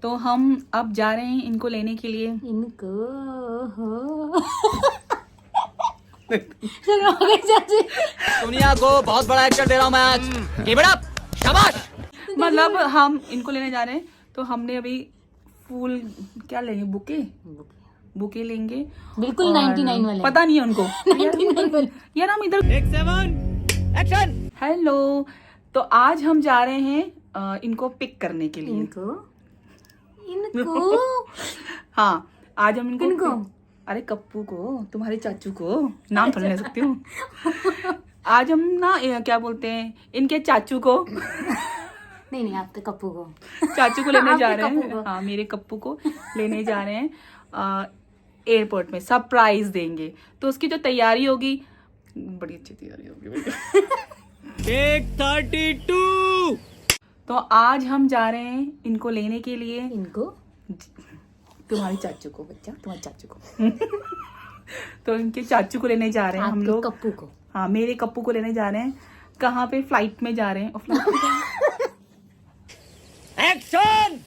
तो हम अब जा रहे हैं इनको लेने के लिए। इनको दुनिया को बहुत बड़ा एक्टर दे रहा हूँ मैं आज। Keep it up, शाबाश। मतलब हम इनको लेने जा रहे हैं, तो हमने अभी फूल क्या लेंगे, बुके लेंगे बिल्कुल और 99 वाले। पता नहीं है उनको 99 वाले। यार हम इधर एक्शन। हेलो। तो आज हम जा रहे हैं इनको पिक करने के लिए। इनको हाँ, आज हम इनको अरे कप्पू को, तुम्हारे चाचू को, नाम थोड़ी ले सकती हूँ। आज हम ना क्या बोलते हैं, इनके चाचू को नहीं आपके कप्पू को चाचू को लेने जा आपके रहे कप्पू हैं। को। हाँ, मेरे कप्पू को लेने जा रहे हैं एयरपोर्ट में, सरप्राइज देंगे। तो उसकी जो तैयारी होगी, बड़ी अच्छी तैयारी होगी। टेक 32। तो आज हम जा रहे हैं इनको लेने के लिए। इनको तुम्हारे चाचू को, बच्चा तुम्हारे चाचू को तो इनके चाचू को लेने जा रहे हैं हम लोग। कप्पू को, हाँ, मेरे कप्पू को लेने जा रहे हैं। कहाँ पे? फ्लाइट में जा रहे हैं। और फ्लाइट में एक्शन।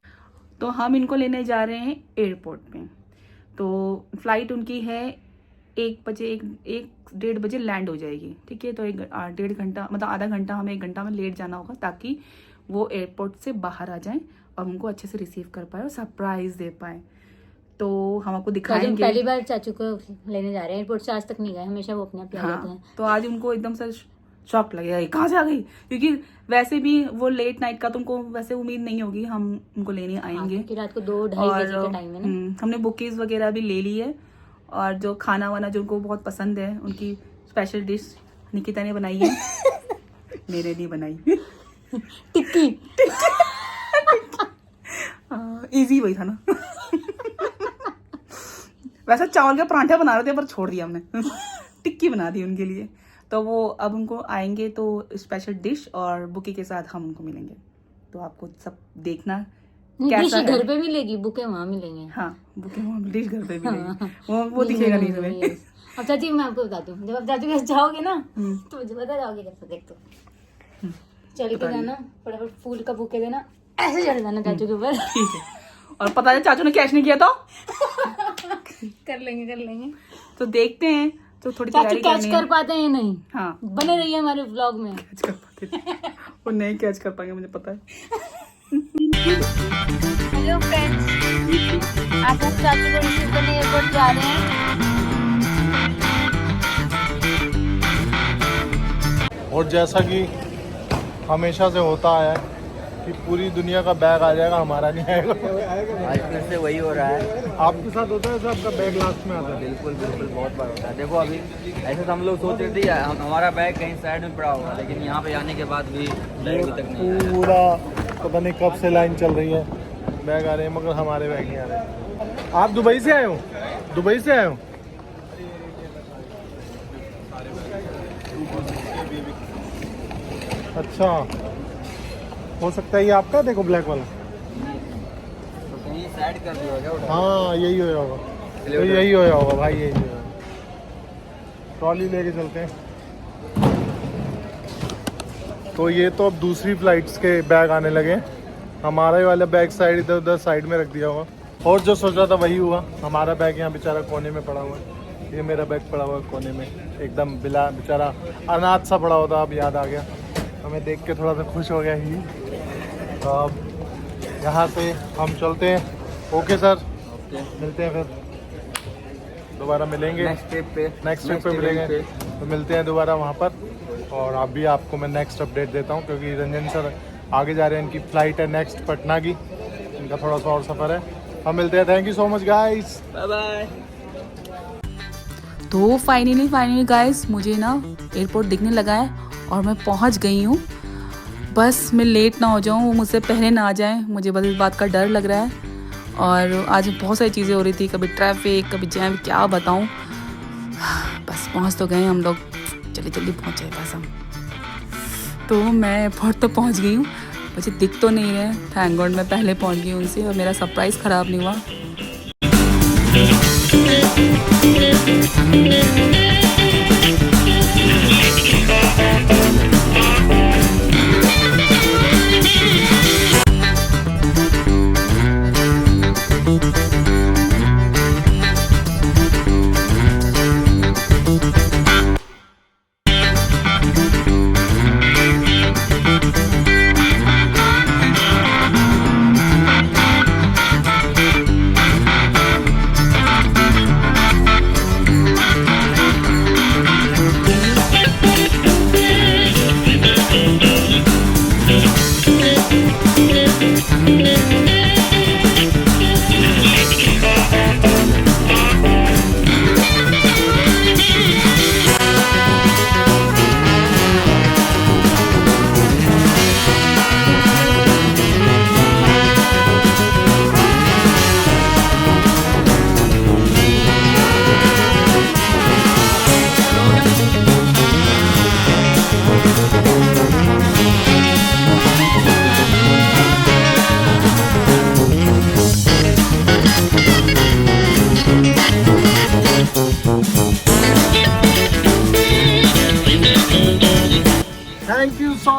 तो हम इनको लेने जा रहे हैं एयरपोर्ट में। तो फ्लाइट उनकी है 1 बजे, 1-1:30 बजे लैंड हो जाएगी। ठीक है, तो 1-1.5 घंटा, मतलब आधा घंटा, हमें 1 घंटा में लेट जाना होगा, ताकि वो एयरपोर्ट से बाहर आ जाएं और हमको अच्छे से रिसीव कर पाए और सरप्राइज दे पाए। तो हम आपको दिखाएंगे। पहली बार चाचू को लेने जा रहे हैं एयरपोर्ट से, आज तक नहीं गए, हमेशा वो अपने आप आ जाते हैं। तो आज उनको एकदम से शॉक लगेगा, ये कहाँ से आ गई, क्योंकि वैसे भी वो लेट नाइट का तुमको वैसे उम्मीद नहीं होगी, हम उनको लेने आएंगे। कि रात को 2-2:30 बजे का टाइम है ना। हमने बुकीज वगैरह भी ले ली है, और जो खाना वाना जो उनको बहुत पसंद है, उनकी स्पेशल डिश निकिता ने बनाई है। मेरे नहीं बनाई। टिक्की इजी वही था ना। वैसे चावल के परांठे बना रहे थे, पर छोड़ दिया हमने। टिक्की बना दी उनके लिए। तो वो अब उनको आएंगे तो स्पेशल डिश और बुके के साथ हम उनको मिलेंगे। तो आपको सब देखना कैसा है। घर पे मिलेगी, बुके वहाँ मिलेंगे। हाँ, बुके वहाँ डिश घर पे मिलेगी। वो दिखेगा नहीं तुम्हें। अब चाची मैं आपको बताती हूँ, जब आप चाचू के जाओगे ना तो मुझे बता जाओगे कैसे। देख तो चल के जाना, फटाफट फूल का बुके देना, ऐसे चढ़ जाना चाचू के ऊपर। ठीक है। और पता है चाचू ने कैश नहीं किया तो कर लेंगे। तो देखते हैं। तो थोड़ी चाचू तैयारी कैच करनी कर है। पाते हैं नहीं? हाँ, बने रहिए हमारे व्लॉग में। कैच कर पाते थे। वो नहीं कैच कर पाएंगे, मुझे पता है। हेलो फ्रेंड्स, आज हम चाचू को रिसीव करने एयरपोर्ट जा रहे हैं। और जैसा कि हमेशा से होता है कि पूरी दुनिया का बैग आ जाएगा, हमारा नहीं आएगा। आज फिर से वही हो रहा है। आपके साथ होता है, आपका बैग लास्ट में आता है। बिल्कुल बहुत बार होता है। देखो अभी ऐसे तो हम लोग सोच रहे थे हमारा बैग कहीं साइड में पड़ा होगा, लेकिन यहाँ पे आने के बाद भी बैग अभी तक नहीं आया। पूरा पता नहीं कब से लाइन चल रही है, बैग आ रहे हैं, मगर हमारे बैग नहीं आ रहे। आप दुबई से आए हो? दुबई से आए हो? अच्छा, हो सकता है ये आपका। देखो ब्लैक वाला। तो कहीं साइड कर दिया क्या उठा? हाँ, यही होगा। तो यही होगा भाई, यही होगा। ट्रॉली लेके चलते हैं। तो ये तो अब दूसरी फ्लाइट्स के बैग आने लगे। हमारा ही वाला बैग साइड इधर उधर साइड में रख दिया हुआ, और जो सोचा था वही हुआ। हमारा बैग यहाँ बेचारा कोने में पड़ा हुआ है। ये मेरा बैग पड़ा हुआ है कोने में, एकदम बिला बेचारा अनाथ सा पड़ा होता। अब याद आ गया, हमें देख के थोड़ा सा खुश हो गया ही। तो अब यहाँ से हम चलते हैं। ओके सर, मिलते हैं फिर, दोबारा मिलेंगे नेक्स्ट ट्रिप पे मिलेंगे। तो मिलते हैं दोबारा वहाँ पर। और अभी आपको मैं नेक्स्ट अपडेट देता हूँ, क्योंकि रंजन सर आगे जा रहे हैं। इनकी फ्लाइट है नेक्स्ट पटना की, इनका थोड़ा सा और सफ़र है। हम मिलते हैं। Thank you so much guys, bye bye. तो फाइनली गाइस, मुझे ना एयरपोर्ट दिखने लगा है और मैं पहुंच गई हूँ। बस मैं लेट ना हो जाऊँ, वो मुझसे पहले ना आ जाए, मुझे बस इस बात का डर लग रहा है। और आज बहुत सारी चीज़ें हो रही थी, कभी ट्रैफिक, कभी जैम, क्या बताऊँ। बस पहुँच तो गए हम लोग, जल्दी पहुँचे बस हम। तो मैं एयरपोर्ट तो पहुँच गई हूँ, मुझे दिख तो नहीं रहे। थैंक गॉड मैं पहले पहुँच गई उनसे, और मेरा सरप्राइज़ ख़राब नहीं हुआ।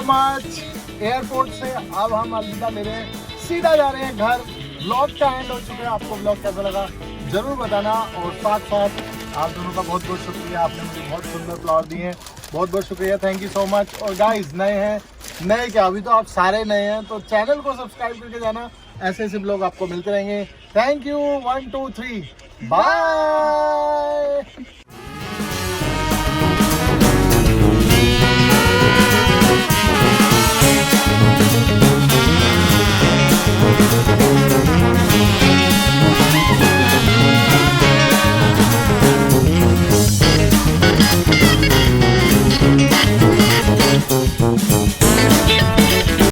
मच। एयरपोर्ट से अब हम अलविदा ले रहे हैं, सीधा जा रहे हैं घर। ब्लॉग का एंड हो चुका है। आपको ब्लॉग कैसा लगा जरूर बताना, और साथ साथ आप दोनों का बहुत बहुत शुक्रिया, आपने मुझे बहुत सुंदर फ्लावर दिए हैं, बहुत बहुत शुक्रिया, थैंक यू सो मच। और गाइस नए हैं, नए क्या अभी तो आप सारे नए हैं, तो चैनल को सब्सक्राइब करके जाना, ऐसे ऐसे ब्लॉग आपको मिलते रहेंगे। Thank you, 1 2 3 bye.